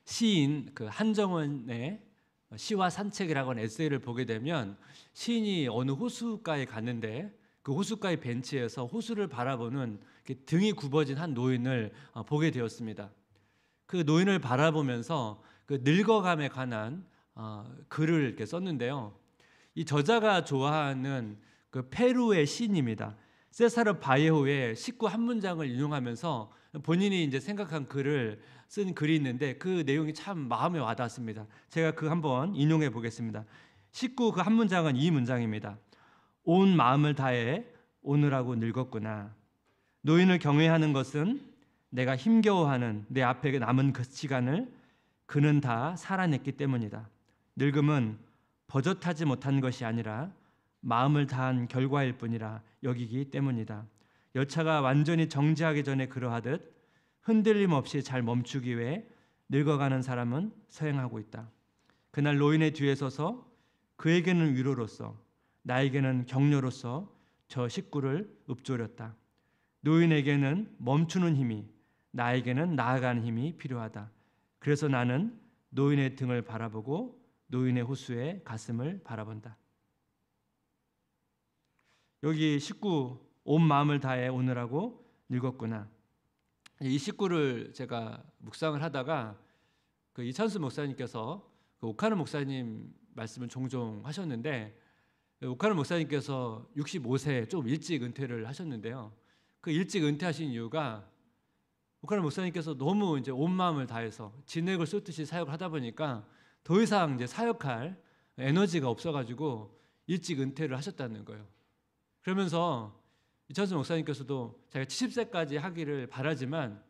시인 그 한정원의 시와 산책이라고 하는 에세이를 보게 되면 시인이 어느 호숫가에 갔는데 그 호숫가의 벤치에서 호수를 바라보는 등이 굽어진 한 노인을 보게 되었습니다. 그 노인을 바라보면서 그 늙어감에 관한 글을 이렇게 썼는데요. 이 저자가 좋아하는 그 페루의 시인입니다. 세사르 바예호의 19 한 문장을 인용하면서 본인이 이제 생각한 글을 쓴 글이 있는데 그 내용이 참 마음에 와닿습니다. 제가 그 한번 인용해 보겠습니다. 19 그 한 문장은 이 문장입니다. 온 마음을 다해 오늘하고 늙었구나. 노인을 경외하는 것은 내가 힘겨워하는 내 앞에 남은 그 시간을 그는 다 살아냈기 때문이다. 늙음은 버젓하지 못한 것이 아니라 마음을 다한 결과일 뿐이라 여기기 때문이다. 열차가 완전히 정지하기 전에 그러하듯 흔들림 없이 잘 멈추기 위해 늙어가는 사람은 서행하고 있다. 그날 노인의 뒤에 서서 그에게는 위로로서 나에게는 격려로서 저 식구를 읊조렸다. 노인에게는 멈추는 힘이, 나에게는 나아가는 힘이 필요하다. 그래서 나는 노인의 등을 바라보고 노인의 호수의 가슴을 바라본다. 여기 19 온 마음을 다해 오늘하고 늙었구나. 이 19를 제가 묵상을 하다가 그 이찬수 목사님께서 그 오카노 목사님 말씀을 종종 하셨는데 오카노 목사님께서 65세 좀 일찍 은퇴를 하셨는데요. 그 일찍 은퇴하신 이유가 오카노 목사님께서 너무 이제 온 마음을 다해서 진액을 쏟듯이 사역을 하다 보니까 더 이상 이제 사역할 에너지가 없어가지고 일찍 은퇴를 하셨다는 거예요. 그러면서 이찬수 목사님께서도 제가 70세까지 하기를 바라지만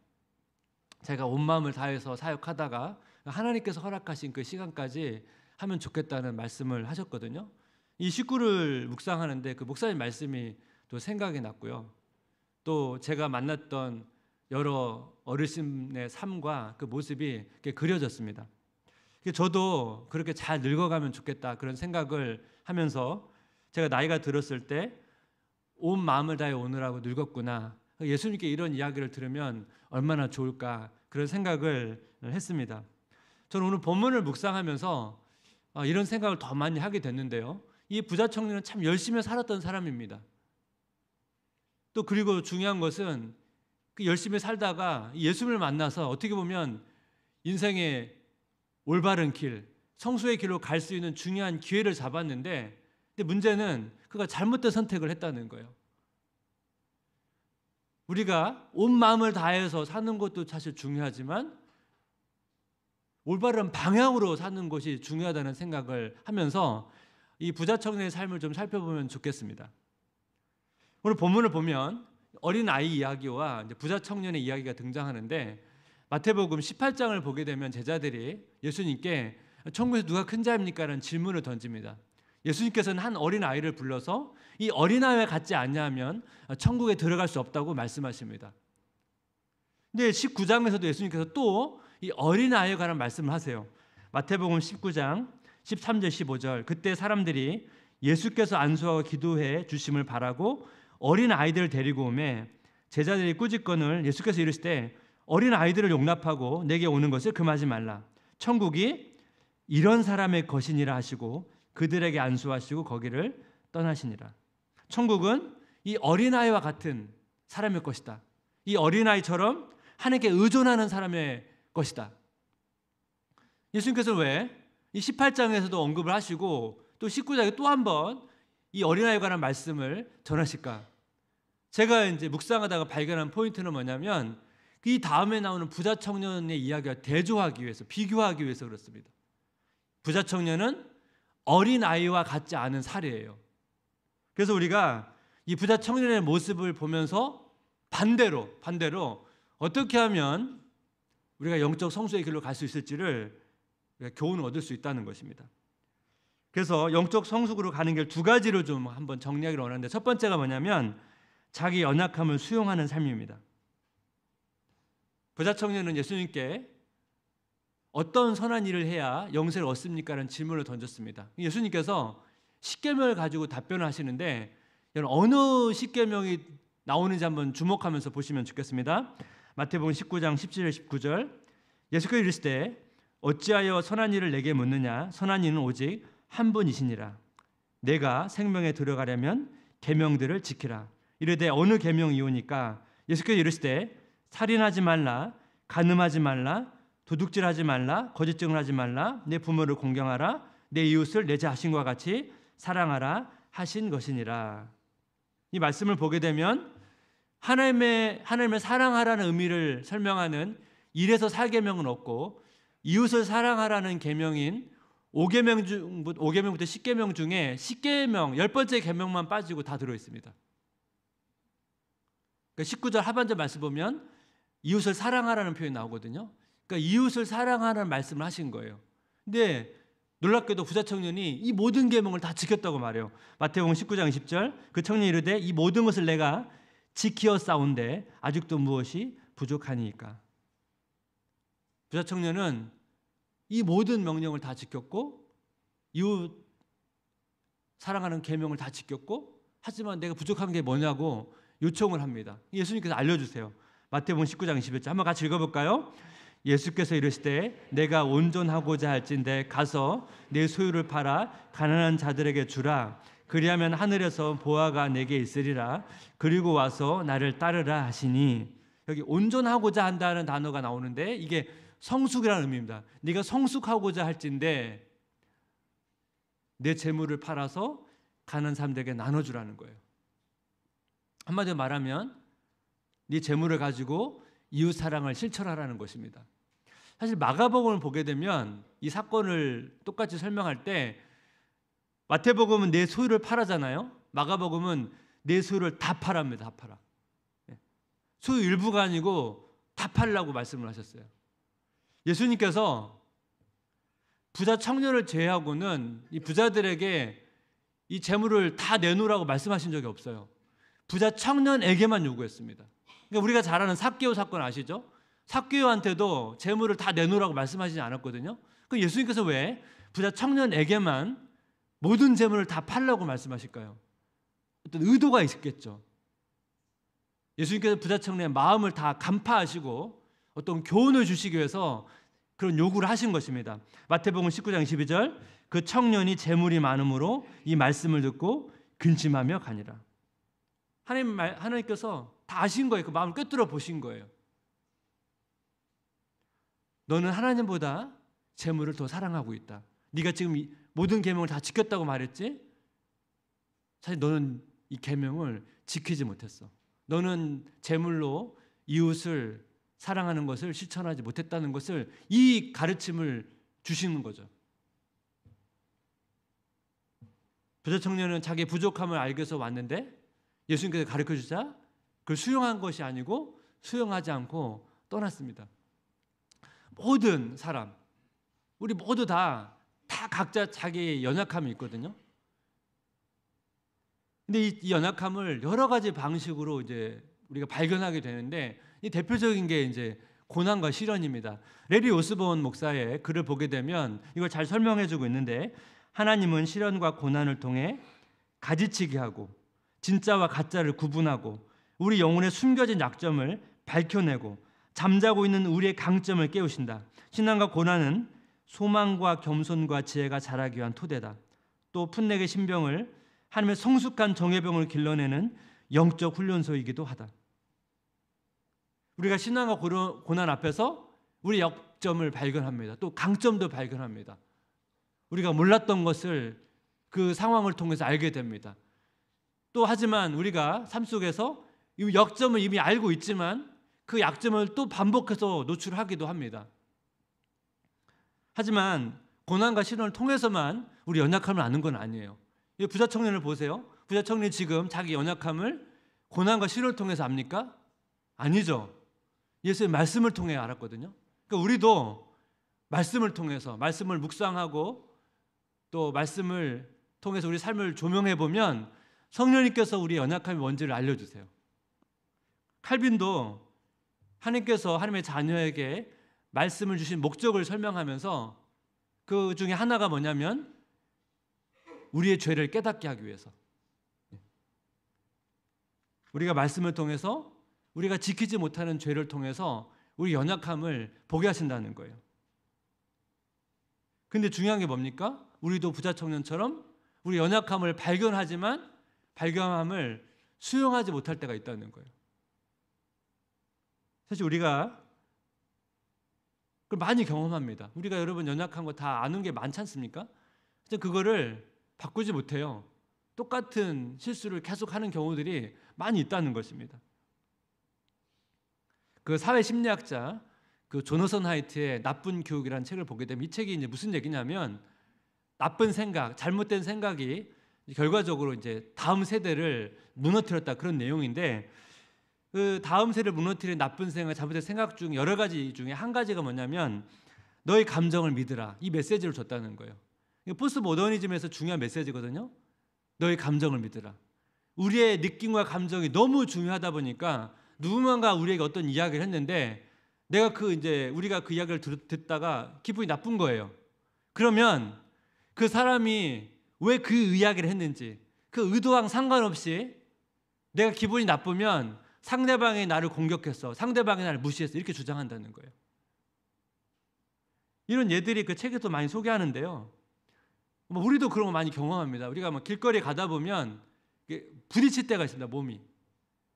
제가 온 마음을 다해서 사역하다가 하나님께서 허락하신 그 시간까지 하면 좋겠다는 말씀을 하셨거든요. 이 19를 묵상하는데 그 목사님 말씀이 또 생각이 났고요. 또 제가 만났던 여러 어르신의 삶과 그 모습이 이렇게 그려졌습니다. 저도 그렇게 잘 늙어가면 좋겠다 그런 생각을 하면서 제가 나이가 들었을 때 온 마음을 다해 오늘하고 늙었구나. 예수님께 이런 이야기를 들으면 얼마나 좋을까 그런 생각을 했습니다. 저는 오늘 본문을 묵상하면서 이런 생각을 더 많이 하게 됐는데요. 이 부자 청년은 참 열심히 살았던 사람입니다. 또 그리고 중요한 것은 그 열심히 살다가 예수님을 만나서 어떻게 보면 인생의 올바른 길, 성수의 길로 갈 수 있는 중요한 기회를 잡았는데 근데 문제는 그가 잘못된 선택을 했다는 거예요. 우리가 온 마음을 다해서 사는 것도 사실 중요하지만 올바른 방향으로 사는 것이 중요하다는 생각을 하면서 이 부자 청년의 삶을 좀 살펴보면 좋겠습니다. 오늘 본문을 보면 어린 아이 이야기와 이제 부자 청년의 이야기가 등장하는데 마태복음 18장을 보게 되면 제자들이 예수님께 천국에서 누가 큰 자입니까? 라는 질문을 던집니다. 예수님께서는 한 어린 아이를 불러서 이 어린 아이와 같지 않냐면 천국에 들어갈 수 없다고 말씀하십니다. 근데 19장에서도 예수님께서 또 이 어린 아이에 관한 말씀을 하세요. 마태복음 19장 13절 15절 그때 사람들이 예수께서 안수하고 기도해 주심을 바라고 어린 아이들을 데리고 오매 제자들이 꾸짖거늘 예수께서 이르시되 어린 아이들을 용납하고 내게 오는 것을 금하지 말라. 천국이 이런 사람의 것이니라 하시고 그들에게 안수하시고 거기를 떠나시니라. 천국은 이 어린아이와 같은 사람의 것이다. 이 어린아이처럼 하나님께 의존하는 사람의 것이다. 예수님께서는 왜 이 18장에서도 언급을 하시고 또 19장에 또 한 번 이 어린아이에 관한 말씀을 전하실까? 제가 이제 묵상하다가 발견한 포인트는 뭐냐면 이 다음에 나오는 부자 청년의 이야기와 대조하기 위해서, 비교하기 위해서 그렇습니다. 부자 청년은 어린아이와 같지 않은 사례예요. 그래서 우리가 이 부자 청년의 모습을 보면서 반대로 어떻게 하면 우리가 영적 성수의 길로 갈 수 있을지를 교훈을 얻을 수 있다는 것입니다. 그래서 영적 성숙으로 가는 길 두 가지로 좀 한번 정리하기를 원하는데 첫 번째가 뭐냐면 자기 연약함을 수용하는 삶입니다. 부자 청년은 예수님께 어떤 선한 일을 해야 영생을 얻습니까? 라는 질문을 던졌습니다. 예수님께서 십계명을 가지고 답변을 하시는데 어느 십계명이 나오는지 한번 주목하면서 보시면 좋겠습니다. 마태복음 19장 17절 19절 예수께서 이르시되 어찌하여 선한 일을 내게 묻느냐? 선한 이는 오직 한 분이시니라. 내가 생명에 들어가려면 계명들을 지키라. 이르되 어느 계명이오니까? 예수께서 이르시되 살인하지 말라, 간음하지 말라, 도둑질하지 말라, 거짓 증언하지 말라, 내 부모를 공경하라, 내 이웃을 내 자신과 같이 사랑하라 하신 것이니라. 이 말씀을 보게 되면 하나님의 사랑하라는 의미를 설명하는 1에서 4계명은 없고 이웃을 사랑하라는 계명인 5계명부터 10계명 중에 10계명 10번째 계명만 빠지고 다 들어 있습니다. 그러니까 19절 하반절 말씀 보면 이웃을 사랑하라는 표현이 나오거든요. 그러니까 이웃을 사랑하라는 말씀을 하신 거예요. 근데 놀랍게도 부자 청년이 이 모든 계명을 다 지켰다고 말해요. 마태복음 19장 20절 그 청년이 이르되 이 모든 것을 내가 지키어 싸운데 아직도 무엇이 부족하니까. 부자 청년은 이 모든 명령을 다 지켰고 이웃 사랑하는 계명을 다 지켰고 하지만 내가 부족한 게 뭐냐고 요청을 합니다. 예수님께서 알려주세요. 마태복음 19장 21절 한번 같이 읽어볼까요? 예수께서 이르시되 내가 온전하고자 할진대 가서 내 소유를 팔아 가난한 자들에게 주라. 그리하면 하늘에서 보화가 내게 있으리라. 그리고 와서 나를 따르라 하시니, 여기 온전하고자 한다는 단어가 나오는데 이게 성숙이라는 의미입니다. 네가 성숙하고자 할진대 내 재물을 팔아서 가난한 사람들에게 나눠주라는 거예요. 한마디로 말하면 네 재물을 가지고 이웃 사랑을 실천하라는 것입니다. 사실 마가복음을 보게 되면 이 사건을 똑같이 설명할 때 마태복음은 내 소유를 팔아잖아요. 마가복음은 내 소유를 다 팔합니다. 다 팔아. 소유 일부가 아니고 다 팔라고 말씀을 하셨어요. 예수님께서 부자 청년을 제외하고는 이 부자들에게 이 재물을 다 내놓으라고 말씀하신 적이 없어요. 부자 청년에게만 요구했습니다. 그러니까 우리가 잘 아는 삭개오 사건 아시죠? 삭개오한테도 재물을 다 내놓으라고 말씀하시지 않았거든요. 그럼 예수님께서 왜 부자 청년에게만 모든 재물을 다 팔라고 말씀하실까요? 어떤 의도가 있겠죠. 예수님께서 부자 청년의 마음을 다 간파하시고 어떤 교훈을 주시기 위해서 그런 요구를 하신 것입니다. 마태복음 19장 12절 그 청년이 재물이 많음으로 이 말씀을 듣고 근심하며 가니라. 하나님께서 다 아신 거예요. 그 마음을 꿰뚫어 보신 거예요. 너는 하나님보다 재물을 더 사랑하고 있다. 네가 지금 모든 계명을 다 지켰다고 말했지? 사실 너는 이 계명을 지키지 못했어. 너는 재물로 이웃을 사랑하는 것을 실천하지 못했다는 것을 이 가르침을 주시는 거죠. 부자 청년은 자기의 부족함을 알기 위해서 왔는데 예수님께서 가르쳐주자 그걸 수용한 것이 아니고 수용하지 않고 떠났습니다. 모든 사람, 우리 모두 다 각자 자기의 연약함이 있거든요. 근데 이 연약함을 여러 가지 방식으로 이제 우리가 발견하게 되는데 이 대표적인 게 이제 고난과 시련입니다. 레리 오스본 목사의 글을 보게 되면 이걸 잘 설명해주고 있는데 하나님은 시련과 고난을 통해 가지치게 하고 진짜와 가짜를 구분하고 우리 영혼의 숨겨진 약점을 밝혀내고 잠자고 있는 우리의 강점을 깨우신다. 신앙과 고난은 소망과 겸손과 지혜가 자라기 위한 토대다. 또 풋내의 신병을 하나님의 성숙한 정예병을 길러내는 영적 훈련소이기도 하다. 우리가 신앙과 고난 앞에서 우리 약점을 발견합니다. 또 강점도 발견합니다. 우리가 몰랐던 것을 그 상황을 통해서 알게 됩니다. 또 하지만 우리가 삶 속에서 이 약점을 이미 알고 있지만 그 약점을 또 반복해서 노출하기도 합니다. 하지만 고난과 시련을 통해서만 우리 연약함을 아는 건 아니에요. 이 부자 청년을 보세요. 부자 청년이 지금 자기 연약함을 고난과 시련을 통해서 압니까? 아니죠. 예수의 말씀을 통해 알았거든요. 그러니까 우리도 말씀을 통해서 말씀을 묵상하고 또 말씀을 통해서 우리 삶을 조명해 보면 성령님께서 우리의 연약함이 뭔지를 알려주세요. 칼빈도 하나님께서 하나님의 자녀에게 말씀을 주신 목적을 설명하면서 그 중에 하나가 뭐냐면 우리의 죄를 깨닫게 하기 위해서, 우리가 말씀을 통해서 우리가 지키지 못하는 죄를 통해서 우리 연약함을 보게 하신다는 거예요. 근데 중요한 게 뭡니까? 우리도 부자 청년처럼 우리 연약함을 발견하지만 발견함을 수용하지 못할 때가 있다는 거예요. 사실 우리가 그걸 많이 경험합니다. 우리가 여러분 연약한 거 다 아는 게 많지 않습니까? 그거를 바꾸지 못해요. 똑같은 실수를 계속하는 경우들이 많이 있다는 것입니다. 그 사회 심리학자 그 조너선 하이트의 나쁜 교육이라는 책을 보게 되면 이 책이 이제 무슨 얘기냐면 나쁜 생각, 잘못된 생각이 결과적으로 이제 다음 세대를 무너뜨렸다 그런 내용인데 그 다음 세대를 무너뜨린 나쁜 생각, 잘못된 생각 중 여러 가지 중에 한 가지가 뭐냐면 너의 감정을 믿으라 이 메시지를 줬다는 거예요. 포스트 모더니즘에서 중요한 메시지거든요. 너의 감정을 믿으라. 우리의 느낌과 감정이 너무 중요하다 보니까 누군가 우리에게 어떤 이야기를 했는데 내가 우리가 그 이야기를 듣다가 기분이 나쁜 거예요. 그러면 그 사람이 왜 그 이야기를 했는지 그 의도랑 상관없이 내가 기분이 나쁘면 상대방이 나를 공격했어, 상대방이 나를 무시했어 이렇게 주장한다는 거예요. 이런 예들이 그 책에서 많이 소개하는데요. 우리도 그런 거 많이 경험합니다. 우리가 길거리에 가다 보면 부딪힐 때가 있습니다. 몸이.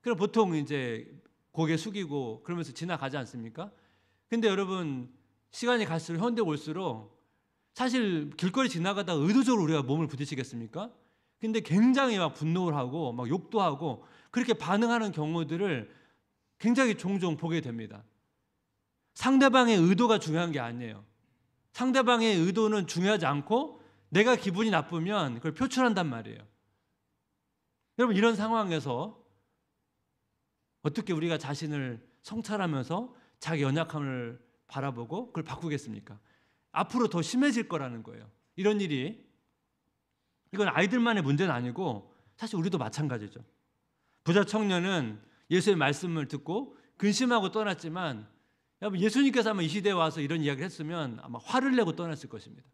그럼 보통 이제 고개 숙이고 그러면서 지나가지 않습니까? 근데 여러분 시간이 갈수록 현대 올수록 사실 길거리 지나가다가 의도적으로 우리가 몸을 부딪히겠습니까? 근데 굉장히 막 분노를 하고 막 욕도 하고 그렇게 반응하는 경우들을 굉장히 종종 보게 됩니다. 상대방의 의도가 중요한 게 아니에요. 상대방의 의도는 중요하지 않고 내가 기분이 나쁘면 그걸 표출한단 말이에요. 여러분 이런 상황에서 어떻게 우리가 자신을 성찰하면서 자기 연약함을 바라보고 그걸 바꾸겠습니까? 앞으로 더 심해질 거라는 거예요. 이런 일이 이건 아이들만의 문제는 아니고 사실 우리도 마찬가지죠. 부자 청년은 예수의 말씀을 듣고 근심하고 떠났지만 여러분 예수님께서 아마 이 시대에 와서 이런 이야기를 했으면 아마 화를 내고 떠났을 것입니다.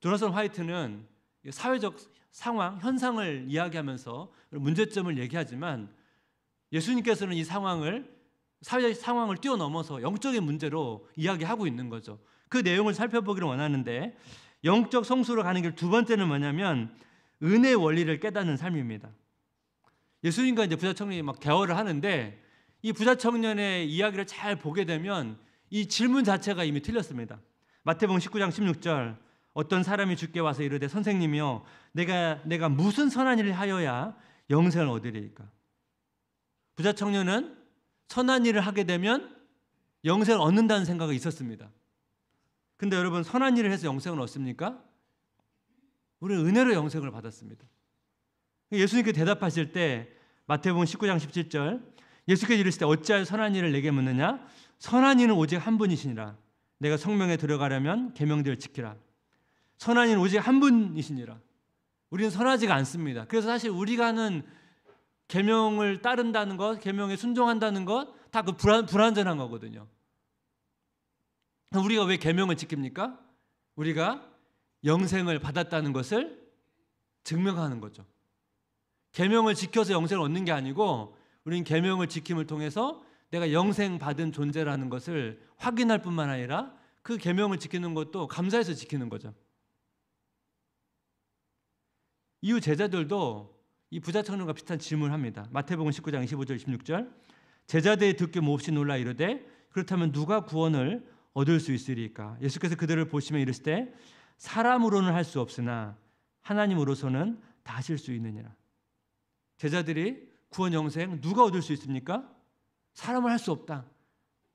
조나선 화이트는 사회적 상황, 현상을 이야기하면서 문제점을 얘기하지만 예수님께서는 이 사회적 상황을 뛰어넘어서 영적인 문제로 이야기하고 있는 거죠. 그 내용을 살펴보기를 원하는데 영적 성수로 가는 길 두 번째는 뭐냐면 은혜의 원리를 깨닫는 삶입니다. 예수님과 이제 부자 청년이 막 대화를 하는데 이 부자 청년의 이야기를 잘 보게 되면 이 질문 자체가 이미 틀렸습니다. 마태복음 19장 16절 어떤 사람이 주께 와서 이르되 선생님이여 내가 무슨 선한 일을 하여야 영생을 얻으리이까? 부자 청년은 선한 일을 하게 되면 영생을 얻는다는 생각이 있었습니다. 근데 여러분 선한 일을 해서 영생을 얻습니까? 우리는 은혜로 영생을 받았습니다. 예수님께 대답하실 때 마태복음 19장 17절 예수께서 이르시되 어찌하여 선한 일을 내게 묻느냐? 선한 이는 오직 한 분이시니라. 내가 성명에 들어가려면 계명들을 지키라. 선한 이는 오직 한 분이시니라. 우리는 선하지가 않습니다. 그래서 사실 우리가 하는 계명을 따른다는 것, 계명에 순종한다는 것 다 그 불완전한 거거든요. 우리가 왜 계명을 지킵니까? 우리가 영생을 받았다는 것을 증명하는 거죠. 계명을 지켜서 영생을 얻는 게 아니고 우리는 계명을 지킴을 통해서 내가 영생 받은 존재라는 것을 확인할 뿐만 아니라 그 계명을 지키는 것도 감사해서 지키는 거죠. 이후 제자들도 이 부자 청년과 비슷한 질문을 합니다. 마태복음 19장 25절 26절 제자들이 듣기 몹시 놀라 이르되 그렇다면 누가 구원을 얻을 수 있으리까? 예수께서 그들을 보시며 이르시되 사람으로는 할 수 없으나 하나님으로서는 다 하실 수 있느니라. 제자들이 구원 영생 누가 얻을 수 있습니까? 사람은 할 수 없다.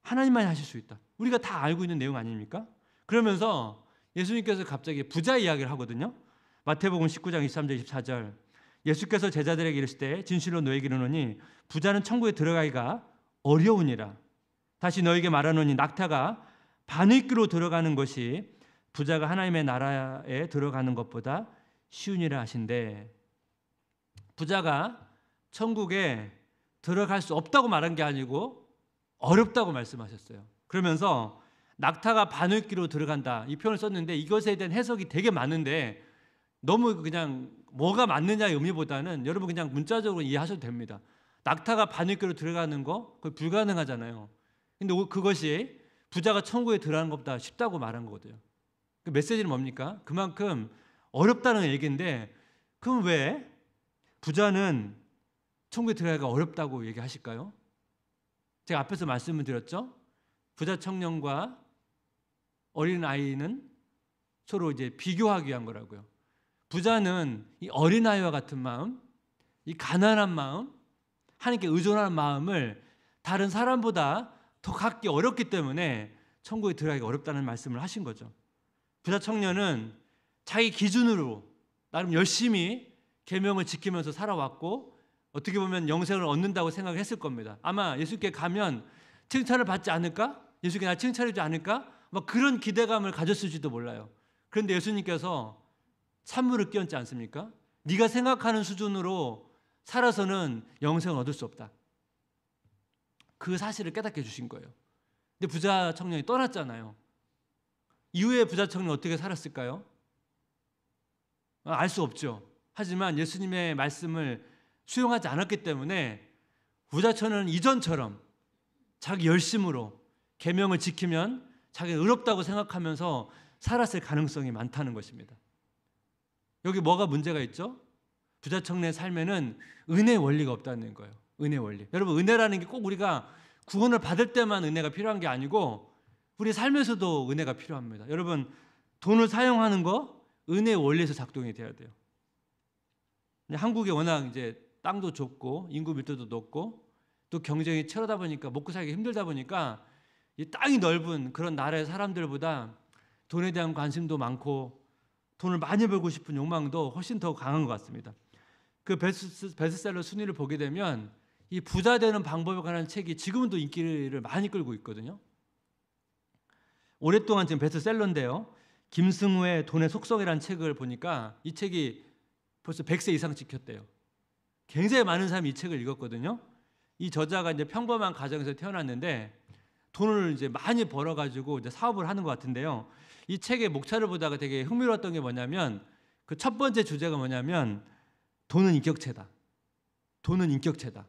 하나님만이 하실 수 있다. 우리가 다 알고 있는 내용 아닙니까? 그러면서 예수님께서 갑자기 부자 이야기를 하거든요. 마태복음 19장 23절 24절 예수께서 제자들에게 이르시되 진실로 너에게 이르노니 부자는 천국에 들어가기가 어려우니라. 다시 너에게 말하노니 낙타가 바늘귀로 들어가는 것이 부자가 하나님의 나라에 들어가는 것보다 쉬우니라 하신대. 부자가 천국에 들어갈 수 없다고 말한 게 아니고 어렵다고 말씀하셨어요. 그러면서 낙타가 바늘귀로 들어간다 이 표현을 썼는데 이것에 대한 해석이 되게 많은데 너무 그냥 뭐가 맞느냐의 의미보다는 여러분 그냥 문자적으로 이해하셔도 됩니다. 낙타가 바늘귀로 들어가는 거 그거 불가능하잖아요. 근데 그것이 부자가 천국에 들어가는 것보다 쉽다고 말한 거거든요. 그 메시지는 뭡니까? 그만큼 어렵다는 얘기인데 그럼 왜 부자는 천국에 들어가기가 어렵다고 얘기하실까요? 제가 앞에서 말씀을 드렸죠. 부자 청년과 어린 아이는 서로 이제 비교하기 위한 거라고요. 부자는 이 어린 아이와 같은 마음, 이 가난한 마음, 하나님께 의존하는 마음을 다른 사람보다 더 갖기 어렵기 때문에 천국에 들어가기 어렵다는 말씀을 하신 거죠. 부자 청년은 자기 기준으로 나름 열심히 계명을 지키면서 살아왔고 어떻게 보면 영생을 얻는다고 생각했을 겁니다. 아마 예수께 가면 칭찬을 받지 않을까? 예수께 날 칭찬해 주지 않을까? 막 그런 기대감을 가졌을지도 몰라요. 그런데 예수님께서 찬물을 끼얹지 않습니까? 네가 생각하는 수준으로 살아서는 영생을 얻을 수 없다. 그 사실을 깨닫게 해주신 거예요. 근데 부자 청년이 떠났잖아요. 이후에 부자 청년은 어떻게 살았을까요? 알 수 없죠. 하지만 예수님의 말씀을 수용하지 않았기 때문에 부자 청년은 이전처럼 자기 열심으로 계명을 지키면 자기가 의롭다고 생각하면서 살았을 가능성이 많다는 것입니다. 여기 뭐가 문제가 있죠? 부자 청년의 삶에는 은혜의 원리가 없다는 거예요. 은혜 원리. 여러분, 은혜라는 게 꼭 우리가 구원을 받을 때만 은혜가 필요한 게 아니고 우리 삶에서도 은혜가 필요합니다. 여러분, 돈을 사용하는 거 은혜의 원리에서 작동이 돼야 돼요. 한국에 워낙 이제 땅도 좁고 인구 밀도도 높고 또 경쟁이 치열하다 보니까 먹고 살기 힘들다 보니까 이 땅이 넓은 그런 나라의 사람들보다 돈에 대한 관심도 많고 돈을 많이 벌고 싶은 욕망도 훨씬 더 강한 것 같습니다. 그 베스트셀러 순위를 보게 되면 이 부자 되는 방법에 관한 책이 지금도 인기를 많이 끌고 있거든요. 오랫동안 지금 베스트셀러인데요. 김승우의 돈의 속성이라는 책을 보니까 이 책이 벌써 100세 이상 찍혔대요. 굉장히 많은 사람이 이 책을 읽었거든요. 이 저자가 이제 평범한 가정에서 태어났는데 돈을 이제 많이 벌어가지고 이제 사업을 하는 것 같은데요. 이 책의 목차를 보다가 되게 흥미로웠던 게 뭐냐면 그 첫 번째 주제가 뭐냐면 돈은 인격체다. 돈은 인격체다.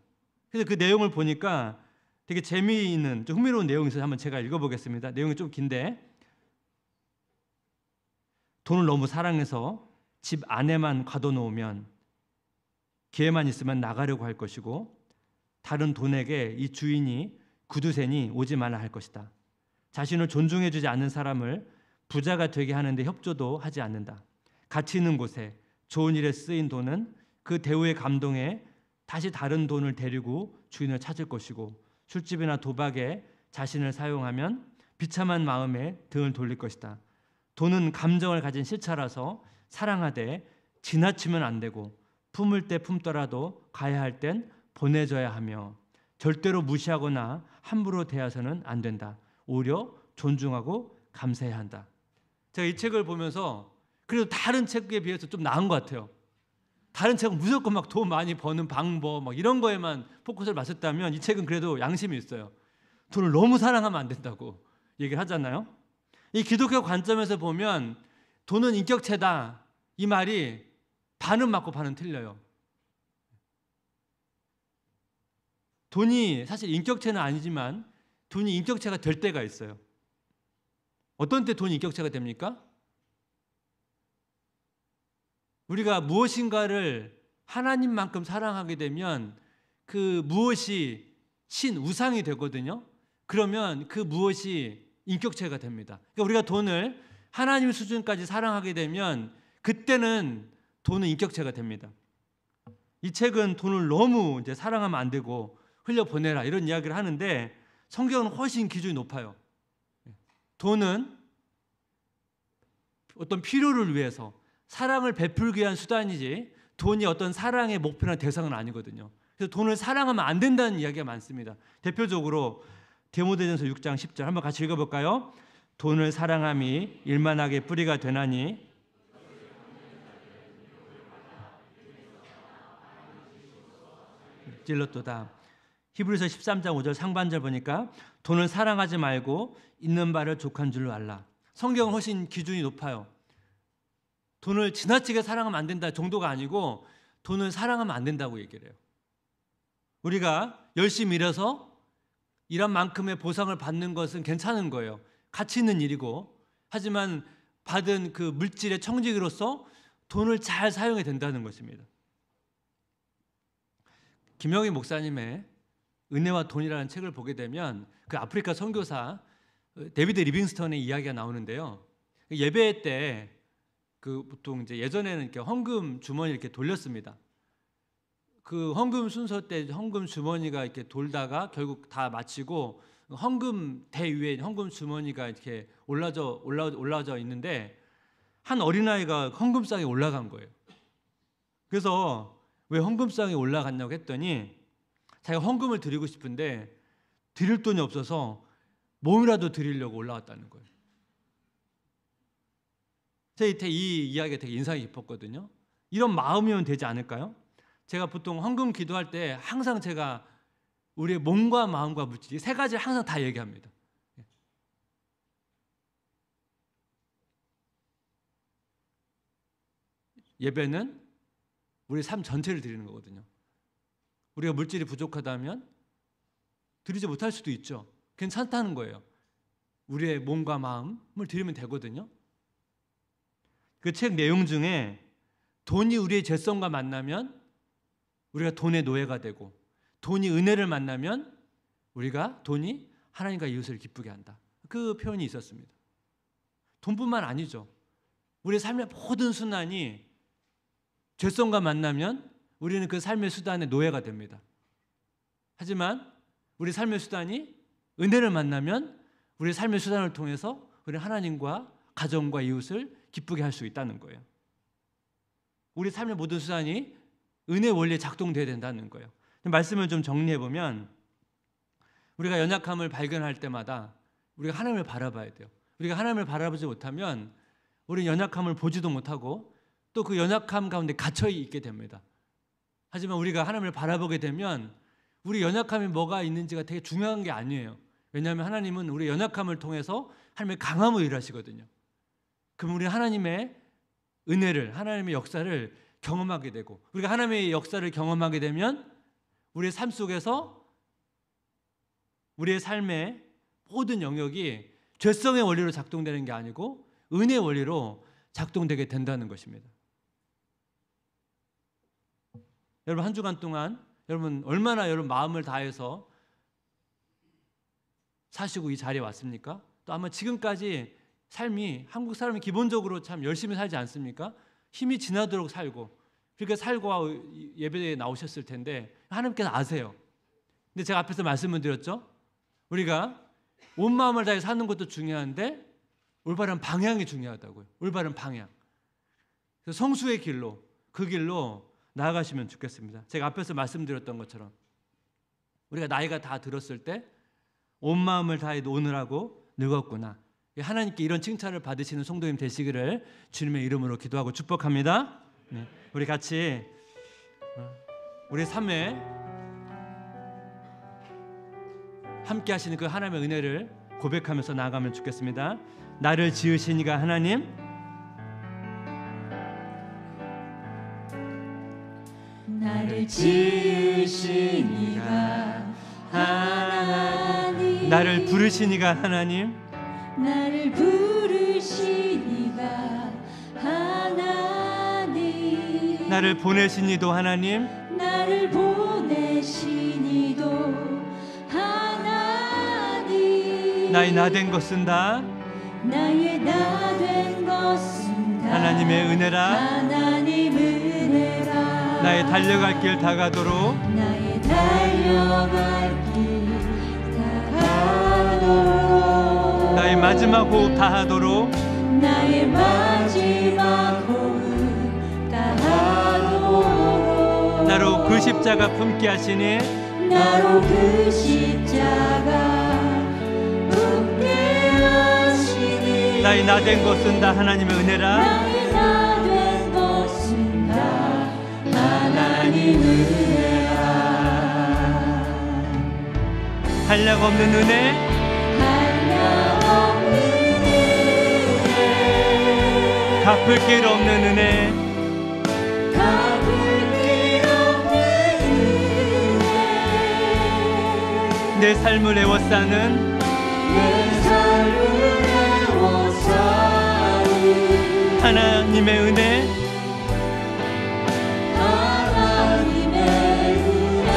그래서 그 내용을 보니까 되게 재미있는 좀 흥미로운 내용이 있어서 한번 제가 읽어보겠습니다. 내용이 좀 긴데 돈을 너무 사랑해서 집 안에만 가둬놓으면 기회만 있으면 나가려고 할 것이고 다른 돈에게 이 주인이 구두쇠니 오지 말라 할 것이다. 자신을 존중해주지 않는 사람을 부자가 되게 하는데 협조도 하지 않는다. 가치 있는 곳에 좋은 일에 쓰인 돈은 그 대우의 감동에 다시 다른 돈을 데리고 주인을 찾을 것이고 술집이나 도박에 자신을 사용하면 비참한 마음에 등을 돌릴 것이다. 돈은 감정을 가진 실차라서 사랑하되 지나치면 안 되고 품을 때 품더라도 가야 할 땐 보내줘야 하며 절대로 무시하거나 함부로 대해서는 안 된다. 오히려 존중하고 감사해야 한다. 제가 이 책을 보면서 그래도 다른 책에 비해서 좀 나은 것 같아요. 다른 책은 무조건 막 돈 많이 버는 방법 막 이런 거에만 포커스를 맞췄다면 이 책은 그래도 양심이 있어요. 돈을 너무 사랑하면 안 된다고 얘기를 하잖아요. 이 기독교 관점에서 보면 돈은 인격체다. 이 말이 반은 맞고 반은 틀려요. 돈이 사실 인격체는 아니지만 돈이 인격체가 될 때가 있어요. 어떤 때 돈이 인격체가 됩니까? 우리가 무엇인가를 하나님만큼 사랑하게 되면 그 무엇이 우상이 되거든요. 그러면 그 무엇이 인격체가 됩니다. 그러니까 우리가 돈을 하나님 수준까지 사랑하게 되면 그때는 돈은 인격체가 됩니다. 이 책은 돈을 너무 이제 사랑하면 안 되고 흘려보내라 이런 이야기를 하는데 성경은 훨씬 기준이 높아요. 돈은 어떤 필요를 위해서 사랑을 베풀기 위한 수단이지 돈이 어떤 사랑의 목표나 대상은 아니거든요. 그래서 돈을 사랑하면 안 된다는 이야기가 많습니다. 대표적으로 디모데전서 6장 10절 한번 같이 읽어볼까요? 돈을 사랑함이 일만하게 뿌리가 되나니 찔렀도다. 히브리서 13장 5절 상반절 보니까 돈을 사랑하지 말고 있는 바를 족한 줄로 알라. 성경은 훨씬 기준이 높아요. 돈을 지나치게 사랑하면 안 된다 정도가 아니고 돈을 사랑하면 안 된다고 얘기를 해요. 우리가 열심히 일해서 일한 만큼의 보상을 받는 것은 괜찮은 거예요. 가치 있는 일이고. 하지만 받은 그 물질의 청지기로서 돈을 잘 사용해야 된다는 것입니다. 김영희 목사님의 은혜와 돈이라는 책을 보게 되면 그 아프리카 선교사 데비드 리빙스턴의 이야기가 나오는데요. 예배 때 그 보통 이제 예전에는 이렇게 헌금 주머니 이렇게 돌렸습니다. 그 헌금 순서 때 헌금 주머니가 이렇게 돌다가 결국 다 마치고 헌금 대 위에 헌금 주머니가 이렇게 올라져 있는데 한 어린아이가 헌금상에 올라간 거예요. 그래서 왜 헌금상에 올라갔냐고 했더니 자기가 헌금을 드리고 싶은데 드릴 돈이 없어서 몸이라도 드리려고 올라갔다는 거예요. 제가 이 이야기가 되게 인상이 깊었거든요. 이런 마음이면 되지 않을까요? 제가 보통 헌금 기도할 때 항상 제가 우리의 몸과 마음과 물질 이 세 가지를 항상 다 얘기합니다. 예배는 우리 삶 전체를 드리는 거거든요. 우리가 물질이 부족하다면 드리지 못할 수도 있죠. 괜찮다는 거예요. 우리의 몸과 마음을 드리면 되거든요. 그 책 내용 중에 돈이 우리의 죄성과 만나면 우리가 돈의 노예가 되고 돈이 은혜를 만나면 돈이 하나님과 이웃을 기쁘게 한다. 그 표현이 있었습니다. 돈뿐만 아니죠. 우리의 삶의 모든 순환이 죄성과 만나면 우리는 그 삶의 수단의 노예가 됩니다. 하지만 우리 삶의 수단이 은혜를 만나면 우리 삶의 수단을 통해서 우리는 하나님과 가정과 이웃을 기쁘게 할 수 있다는 거예요. 우리 삶의 모든 수단이 은혜 원리에 작동돼야 된다는 거예요. 말씀을 좀 정리해 보면 우리가 연약함을 발견할 때마다 우리가 하나님을 바라봐야 돼요. 우리가 하나님을 바라보지 못하면 우리는 연약함을 보지도 못하고 또 그 연약함 가운데 갇혀 있게 됩니다. 하지만 우리가 하나님을 바라보게 되면 우리 연약함이 뭐가 있는지가 되게 중요한 게 아니에요. 왜냐하면 하나님은 우리 연약함을 통해서 하나님의 강함을 일하시거든요. 그럼 우리는 하나님의 은혜를, 하나님의 역사를 경험하게 되고 우리가 하나님의 역사를 경험하게 되면 우리의 삶 속에서 우리의 삶의 모든 영역이 죄성의 원리로 작동되는 게 아니고 은혜의 원리로 작동되게 된다는 것입니다. 여러분 한 주간 동안 여러분 얼마나 여러분 마음을 다해서 사시고 이 자리에 왔습니까? 또 아마 지금까지 삶이 한국 사람이 기본적으로 참 열심히 살지 않습니까? 힘이 지나도록 살고 그렇게 살고 예배에 나오셨을 텐데 하나님께서 아세요. 근데 제가 앞에서 말씀을 드렸죠. 우리가 온 마음을 다해 사는 것도 중요한데 올바른 방향이 중요하다고요. 올바른 방향. 그래서 성수의 길로 그 길로 나아가시면 좋겠습니다. 제가 앞에서 말씀드렸던 것처럼 우리가 나이가 다 들었을 때 온 마음을 다해 노느라고 늙었구나. 하나님께 이런 칭찬을 받으시는 성도님 되시기를 주님의 이름으로 기도하고 축복합니다. 네, 우리 같이 우리 삶에 함께 하시는 그 하나님의 은혜를 고백하면서 나아가면 좋겠습니다. 나를 지으신 이가 하나님, 나를 지으신 이가 하나님, 나를 부르신 이가 하나님, 나를 부르신 이가 하나님, 나를 보내신 이도 하나님, 나를 보내신 이도 하나님, 나의 나 된 것은 다 나의 나 된 것은 다 하나님의 은혜라. 하나님 은혜라. 나의 달려갈 길 다가도록 나의 달려갈 길 다가도록 나의 마지막 호흡 다하도록 나의 마지막 호흡 다하도록 나로 그 십자가 품게 하시니 나로 그 십자가 품게 하시니 나의 나 된 것은 다 하나님의 은혜라. 나의 나 된 것은 다 하나님 은혜라. 한량 없는 은혜, 한량 없는 은혜, 갚을 길 없는 은혜, 갚을 길 없는 은혜, 내 삶을 애워싸는 내 삶을 애워싸는 하나님의 은혜, 하나님의 은혜.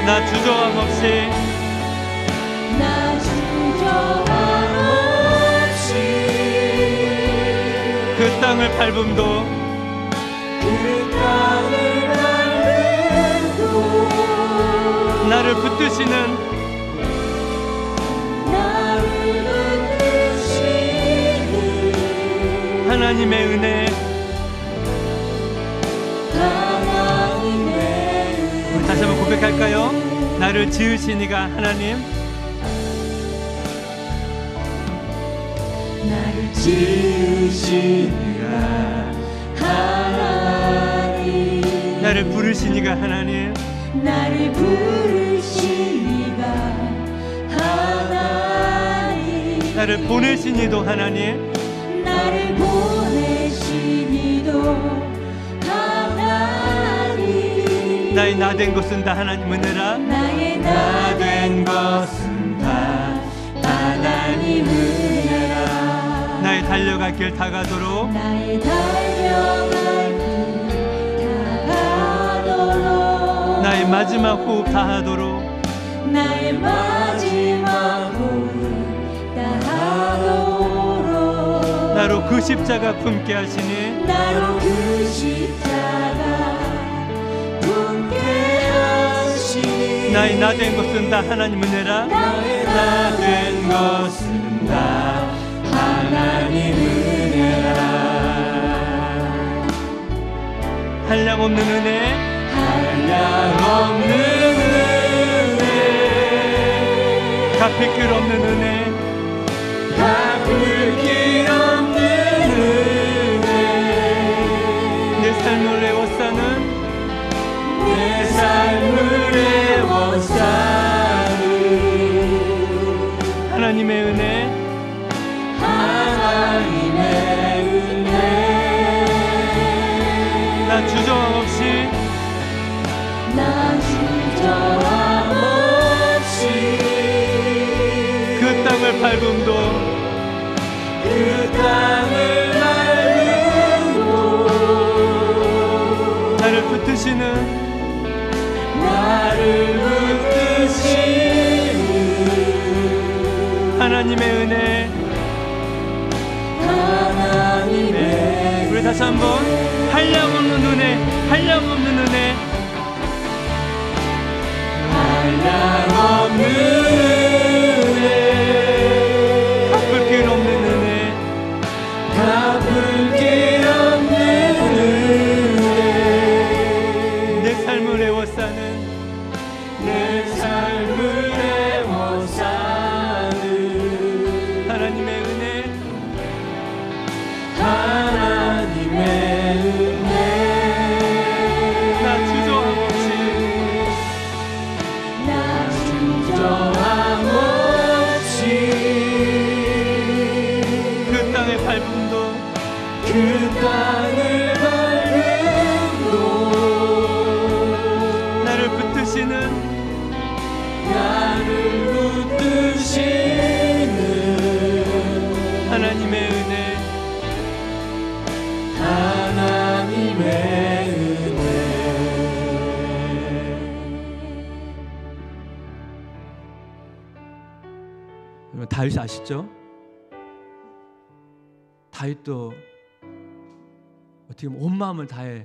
나 주저함 없이 나 주저함 없이 그 땅을 밟음도 그 땅을 밟음도 나를 붙드시는 나를 붙드시는 하나님의 은혜, 하나님의 우리 다시 한번 고백할까요? 나를 지으신 이가 하나님, 나를 지으신 이가 하나님, 나를 부르신 이가 하나님, 나를 부르신 이가 하나님, 나를 보내신 이도 하나님, 나를 보내신 이도 하나님. 나의 나 된 것은 다 하나님 은혜라. 나의 나 된 것은 다 하나님 은혜라. 나의 달려갈 길 다가도록 나의 달려갈 길 다가도록 나의 마지막 호흡 다하도록 나의 마지막 호흡 다하도록 나로 그 십자가 품게 하시니 나로 그 십자가 품게 하시니 나의 나 된 것은 다 하나님 은혜라. 나의 나 된 것은 다 하나님 은혜라. 한량 없는 은혜, 한량 없는 은혜, 갚을 길 없는 은혜, 갚을 길 없는 은혜. 내 삶을 애워싸는 내 삶을 애워싸는 하나님의 은혜, 하나님의 은혜. 나 주저함 없이 나 주저함 없이 그 땅을 밟음도 그 땅을 밟음도 나를 붙드시는 나를 붙드시는 하나님의 은혜. 하나님의 우리 다시 한번 한량 없는 은혜, 한량 없는 은혜, 한량 없는 은혜, 갚을 길 없는 은혜, 갚을 길 없는 은혜. 내 삶을 애워싸는 내 삶을 애워싸는 하나님의 은혜, 하나님의 은혜. 나 주저함 없이 나 주저함 없이 그 땅의 밟음도 그 땅을 밟음도 나를 붙드시는 나를 붙드시는 하나님의 은혜, 하나님의 은혜. 여러분 다윗 아시죠? 다윗도 어떻게 보면 온 마음을 다해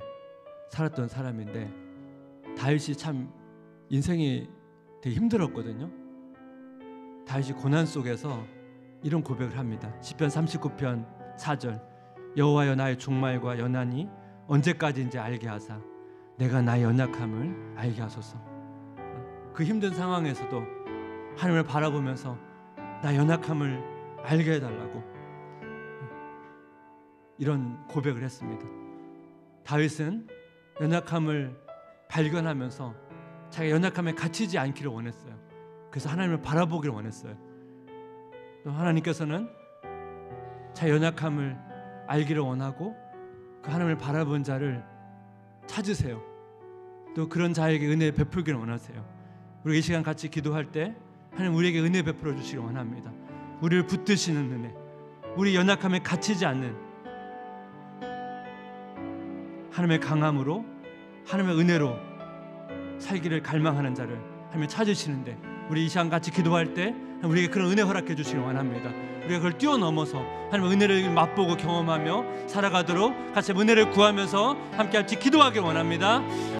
살았던 사람인데 다윗이 참 인생이 되게 힘들었거든요. 다윗이 고난 속에서 이런 고백을 합니다. 시편 39편 4절 여호와여 나의 종말과 연한이 언제까지인지 알게 하사 내가 나의 연약함을 알게 하소서. 그 힘든 상황에서도 하나님을 바라보면서 나의 연약함을 알게 해달라고 이런 고백을 했습니다. 다윗은 연약함을 발견하면서 자기 연약함에 갇히지 않기를 원했어요. 그래서 하나님을 바라보기를 원했어요. 또 하나님께서는 자기 연약함을 알기를 원하고 그 하나님을 바라본 자를 찾으세요. 또 그런 자에게 은혜 베풀기를 원하세요. 우리 이 시간 같이 기도할 때 하나님 우리에게 은혜 베풀어 주시기 원합니다. 우리를 붙드시는 은혜, 우리 연약함에 갇히지 않는 하나님의 강함으로, 하나님의 은혜로 살기를 갈망하는 자를 하나님 찾으시는데, 우리 이 시간 같이 기도할 때 우리에게 그런 은혜 허락해 주시기 원합니다. 우리가 그걸 뛰어넘어서 하나님의 은혜를 맛보고 경험하며 살아가도록 같이 은혜를 구하면서 함께 같이 기도하길 원합니다.